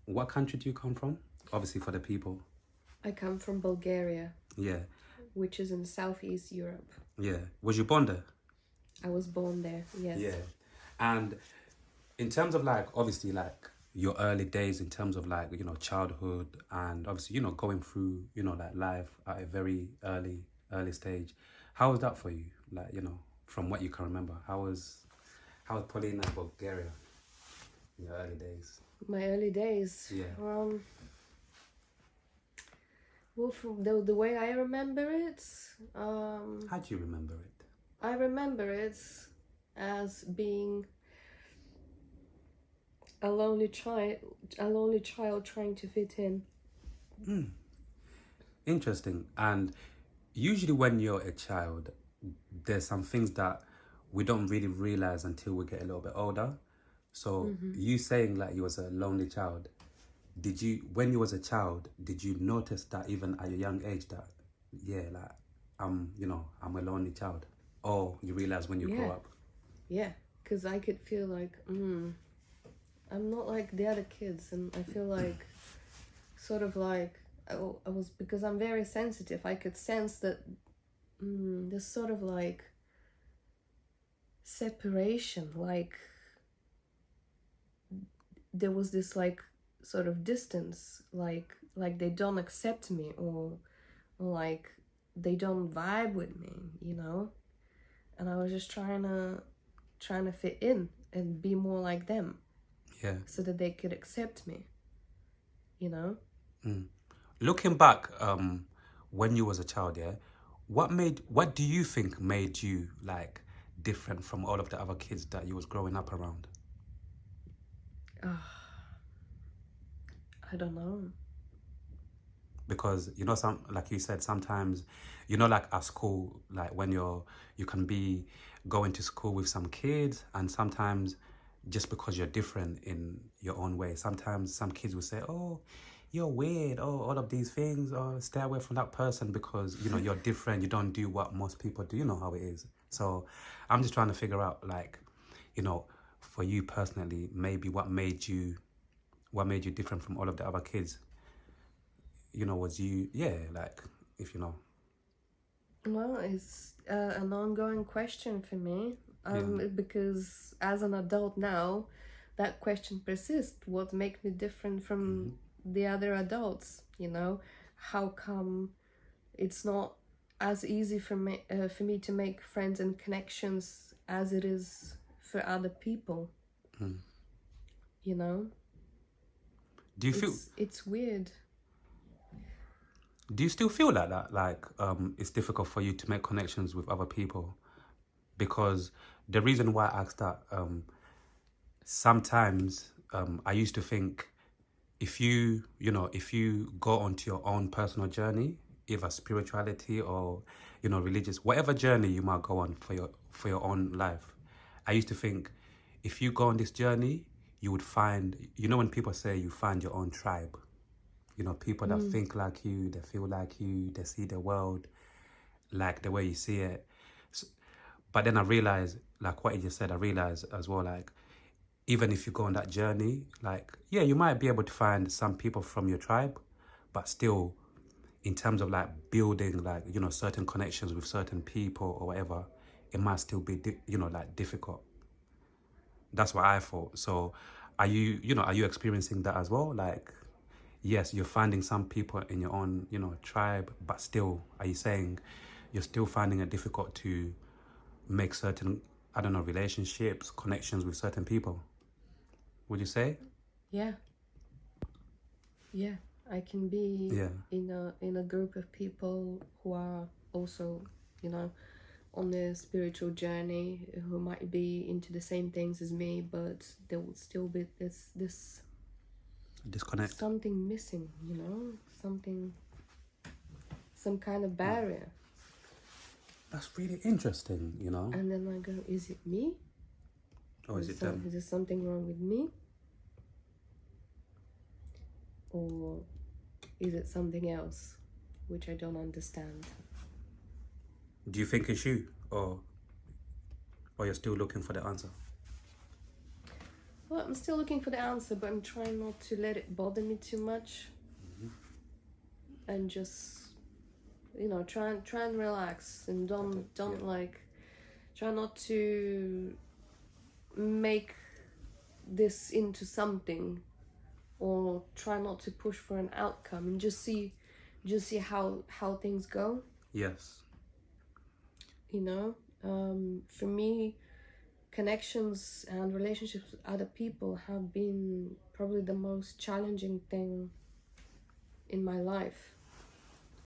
What country do you come from? Obviously for the people. I come from Bulgaria, Yeah, which is in Southeast Europe. yeah. Was you born there? I was born there, yes. Yeah. And in terms of like, obviously, like your early days, in terms of like, childhood, and obviously, going through, like life at a very early stage, how was that for you? Like, from what you can remember, how was Polina in Bulgaria in your early days? My early days. Yeah. Well, from the way I remember it, How do you remember it? I remember it as being a lonely child trying to fit in. Interesting. And usually when you're a child, there's some things that we don't really realize until we get a little bit older. So you saying like you was a lonely child, when you was a child, did you notice that even at a young age that, yeah, like I'm a lonely child? Or you realize when you grow Yeah, up? yeah, because I could feel like, I'm not like the other kids, and I feel like, sort of like, I was, because I'm very sensitive, I could sense that there's sort of like separation, like there was this like sort of distance, like they don't accept me, or like they don't vibe with me, and I was just trying to fit in and be more like them Yeah. so that they could accept me, Looking back, when you was a child, yeah, what do you think made you like different from all of the other kids that you was growing up around? I don't know. Because some, like you said, sometimes like at school, like when you can be going to school with some kids, and sometimes just because you're different in your own way, sometimes some kids will say, oh, you're weird, oh, all of these things, or stay away from that person because you're different, you don't do what most people do. You know how it is. So I'm just trying to figure out, like, for you personally, maybe what made you different from all of the other kids. Was you, yeah, like, if you know. Well, it's an ongoing question for me, Yeah. because as an adult now, that question persists. What makes me different from the other adults? How come it's not as easy for me to make friends and connections as it is for other people? You know, Do you feel it's weird. do you still feel like that? Like, it's difficult for you to make connections with other people? Because the reason why I asked that, sometimes I used to think, if you go onto your own personal journey, either spirituality or religious, whatever journey you might go on for your own life, I used to think, if you go on this journey, you would find, when people say you find your own tribe, people that think like you, they feel like you, they see the world like the way you see it. But then I realized, like what you just said, I realized as well, like, even if you go on that journey, like, yeah, you might be able to find some people from your tribe, but still, in terms of like building, like, certain connections with certain people or whatever, it might still be, like, difficult. That's what I thought. So are you experiencing that as well? Like, yes, you're finding some people in your own, tribe, but still, are you saying you're still finding it difficult to make certain, I don't know, relationships, connections with certain people? Would you say? Yeah, yeah. I can be Yeah. in a group of people who are also, you know, on a spiritual journey, who might be into the same things as me, but there would still be this Disconnect. something missing, some kind of barrier. That's really interesting. And then I go, is it me? Or is it them? Is there something wrong with me? Or is it something else which I don't understand? Do you think it's you, or you're still looking for the answer? Well, I'm still looking for the answer, but I'm trying not to let it bother me too much, and just, you know, try and relax, and don't like, try not to make this into something, or try not to push for an outcome, and just see how things go. Yes. You know, for me, connections and relationships with other people have been probably the most challenging thing in my life.